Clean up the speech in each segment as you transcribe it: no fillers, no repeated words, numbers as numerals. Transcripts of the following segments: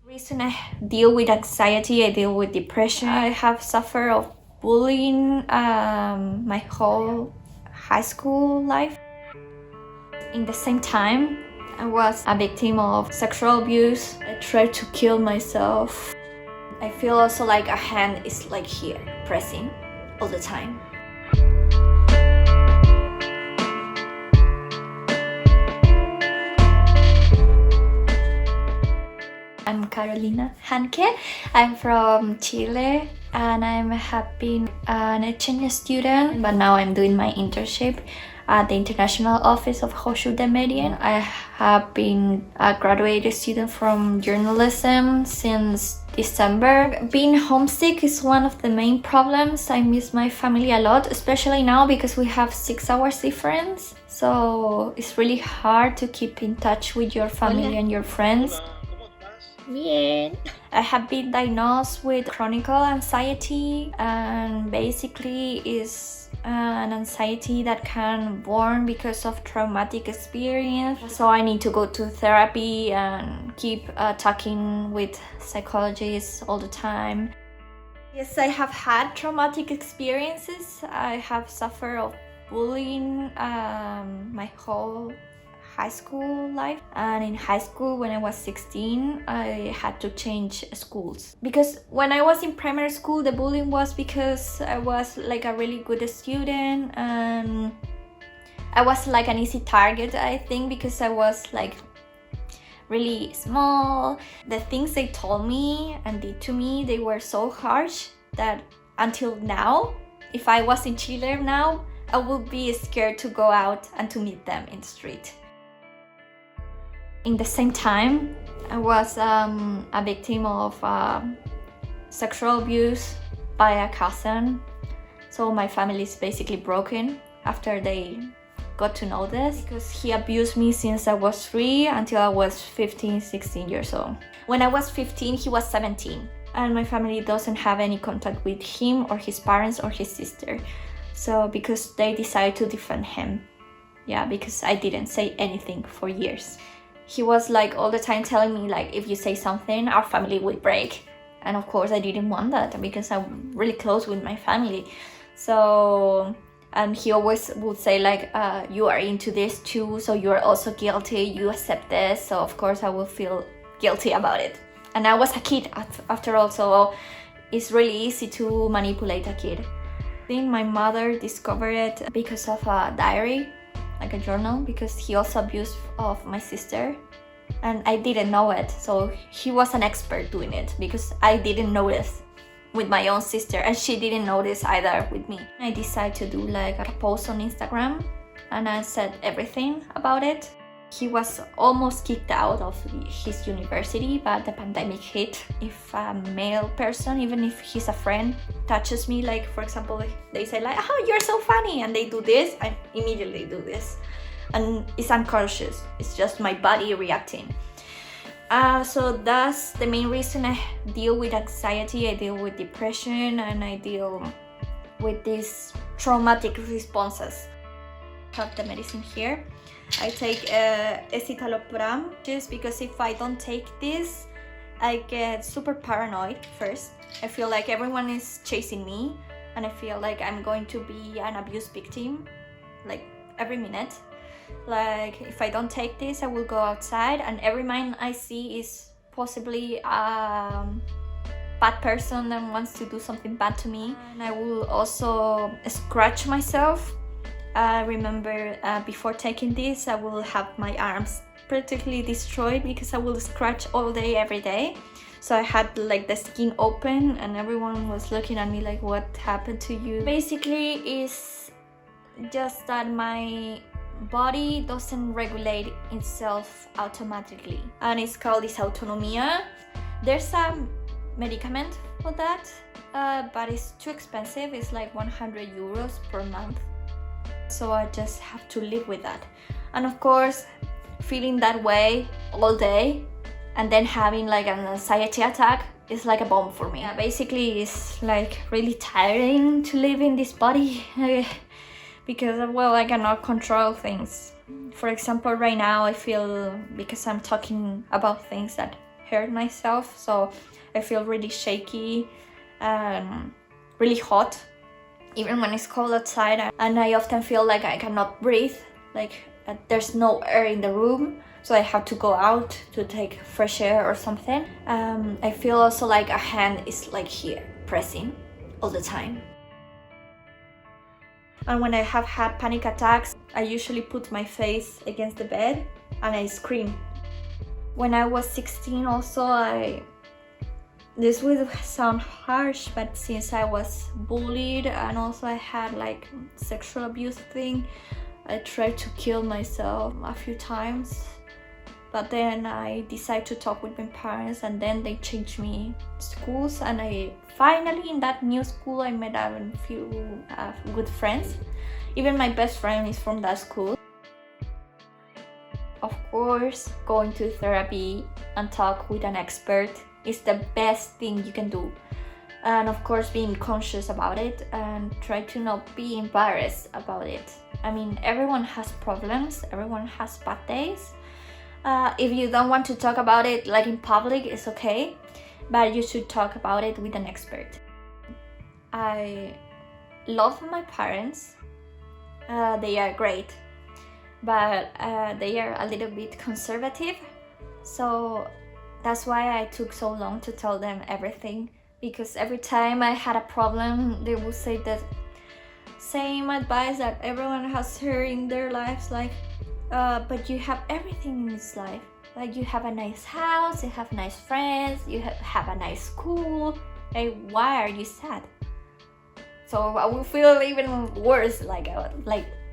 Reason I deal with anxiety, I deal with depression. I have suffered of bullying my whole high school life. In the same time, I was a victim of sexual abuse. I tried to kill myself. I feel also like a hand is like here, pressing all the time. I'm Carolina Hantke. I'm from Chile and I have been an exchange student, but now I'm doing my internship at the international office of Hochschule Medien. I have been a graduated student from journalism since December. Being homesick is one of the main problems. I miss my family a lot, especially now because we have 6 hours difference. So it's really hard to keep in touch with your family and your friends. Bien. I have been diagnosed with chronic anxiety, and basically is an anxiety that can born because of traumatic experience. So I need to go to therapy and keep talking with psychologists all the time. Yes, I have had traumatic experiences. I have suffered of bullying my whole high school life, and in high school when I was 16 I had to change schools because when I was in primary school the bullying was because I was like a really good student and I was like an easy target, I think, because I was like really small. The things they told me and did to me, they were so harsh that until now, if I was in Chile now, I would be scared to go out and to meet them in the street. In the same time, I was a victim of sexual abuse by a cousin. So my family is basically broken after they got to know this, because he abused me since I was 3 until I was 15, 16 years old. When I was 15, he was 17, and my family doesn't have any contact with him or his parents or his sister. So because they decided to defend him. Yeah, because I didn't say anything for years. He was like all the time telling me like, if you say something, our family will break. And of course I didn't want that because I'm really close with my family. So, and he always would say like, you are into this too, so you are also guilty, you accept this. So of course I will feel guilty about it. And I was a kid after all, so it's really easy to manipulate a kid. I think my mother discovered it because of a diary, like a journal, because he also abused of my sister and I didn't know it. So he was an expert doing it because I didn't notice with my own sister and she didn't notice either with me. I decided to do like a post on Instagram and I said everything about it. He was almost kicked out of his university, but the pandemic hit. If a male person, even if he's a friend, touches me, like for example, they say like, oh, you're so funny, and they do this, I immediately do this. And it's unconscious, it's just my body reacting. So that's the main reason I deal with anxiety, I deal with depression, and I deal with these traumatic responses. I have the medicine here. I take escitalopram just because if I don't take this, I get super paranoid first. I feel like everyone is chasing me and I feel like I'm going to be an abuse victim like every minute. Like if I don't take this, I will go outside and every man I see is possibly a bad person that wants to do something bad to me. And I will also scratch myself. I remember before taking this, I will have my arms practically destroyed because I will scratch all day, every day. So I had like the skin open and everyone was looking at me like, what happened to you? Basically, it's just that my body doesn't regulate itself automatically. And it's called dysautonomia. There's a medicament for that, but it's too expensive. It's like 100 euros per month. So I just have to live with that. And of course, feeling that way all day and then having like an anxiety attack is like a bomb for me. Yeah, basically it's like really tiring to live in this body because, well, I cannot control things. For example, right now I feel, because I'm talking about things that hurt myself, so I feel really shaky and really hot, even when it's cold outside, and I often feel like I cannot breathe, like there's no air in the room, so I have to go out to take fresh air or something. I feel also like a hand is like here, pressing all the time. And when I have had panic attacks, I usually put my face against the bed and I scream. When I was 16 also, this will sound harsh, but since I was bullied and also I had like sexual abuse thing, I tried to kill myself a few times. But then I decided to talk with my parents, and then they changed me schools, and I finally in that new school I met a few good friends. Even my best friend is from that school. Of course, going to therapy and talk with an expert is the best thing you can do. And of course, being conscious about it and try to not be embarrassed about it. I mean, everyone has problems, everyone has bad days. If you don't want to talk about it like in public, it's okay, but you should talk about it with an expert. I love my parents. They are great, but they are a little bit conservative, so that's why I took so long to tell them everything, because every time I had a problem, they would say the same advice that everyone has heard in their lives, like, but you have everything in this life. Like, you have a nice house, you have nice friends, you have a nice school. Like, why are you sad? So I will feel even worse, like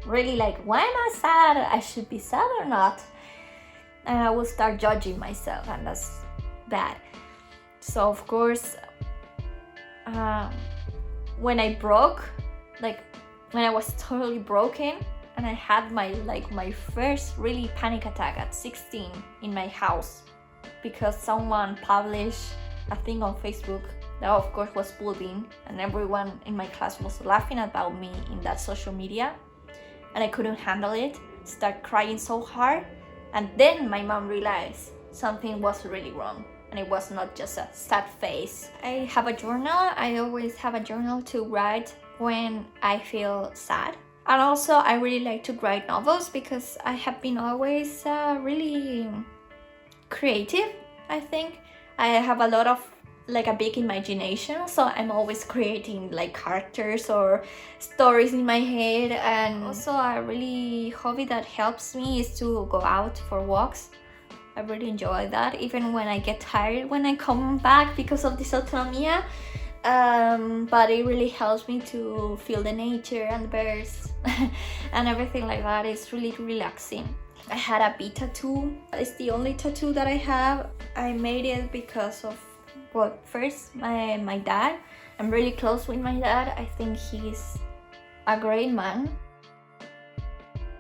really like, why am I sad? I should be sad or not? And I will start judging myself, and that's bad. So of course, when I broke, like when I was totally broken, and I had my first really panic attack at 16 in my house, because someone published a thing on Facebook that of course was bullying, and everyone in my class was laughing about me in that social media, and I couldn't handle it, start crying so hard, and then my mom realized something was really wrong, and it was not just a sad face. I have a journal. I always have a journal to write when I feel sad. And also I really like to write novels, because I have been always really creative. I think I have a lot of a big imagination, so I'm always creating like characters or stories in my head. And also a really hobby that helps me is to go out for walks. I really enjoy that, even when I get tired when I come back because of dysautonomia. But it really helps me to feel the nature and the birds and everything like that. It's really relaxing. I had a bee tattoo. It's the only tattoo that I have. I made it because of, well, first my dad. I'm really close with my dad. I think he's a great man.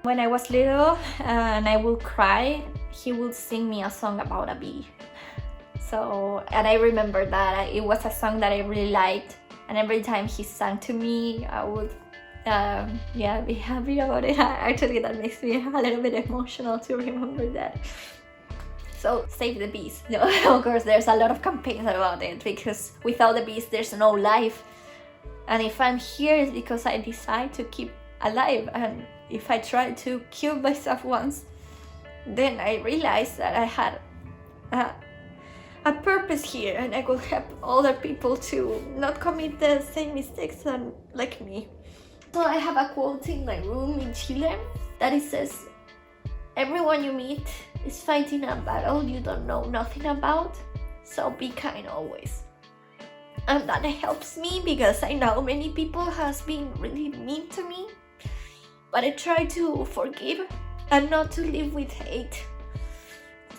When I was little and I would cry, he would sing me a song about a bee. So, and I remember that it was a song that I really liked, and every time he sang to me, I would be happy about it. Actually, that makes me a little bit emotional to remember that. So, save the bees. No, of course, there's a lot of campaigns about it, because without the bees, there's no life. And if I'm here, it's because I decide to keep alive. And if I try to kill myself once, then I realized that I had a purpose here, and I could help other people to not commit the same mistakes like me. So I have a quote in my room in Chile that it says, "Everyone you meet is fighting a battle you don't know nothing about, so be kind always." And that helps me, because I know many people has been really mean to me, but I try to forgive and not to live with hate.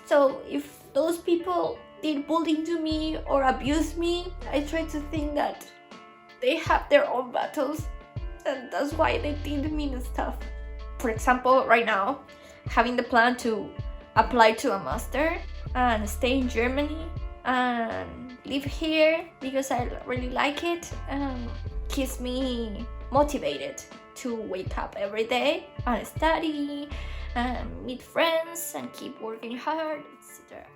So if those people did bullying to me or abuse me, I try to think that they have their own battles, and that's why they did mean stuff. For example, right now, having the plan to apply to a master and stay in Germany and live here because I really like it, keeps me motivated to wake up every day and study and meet friends and keep working hard, etc.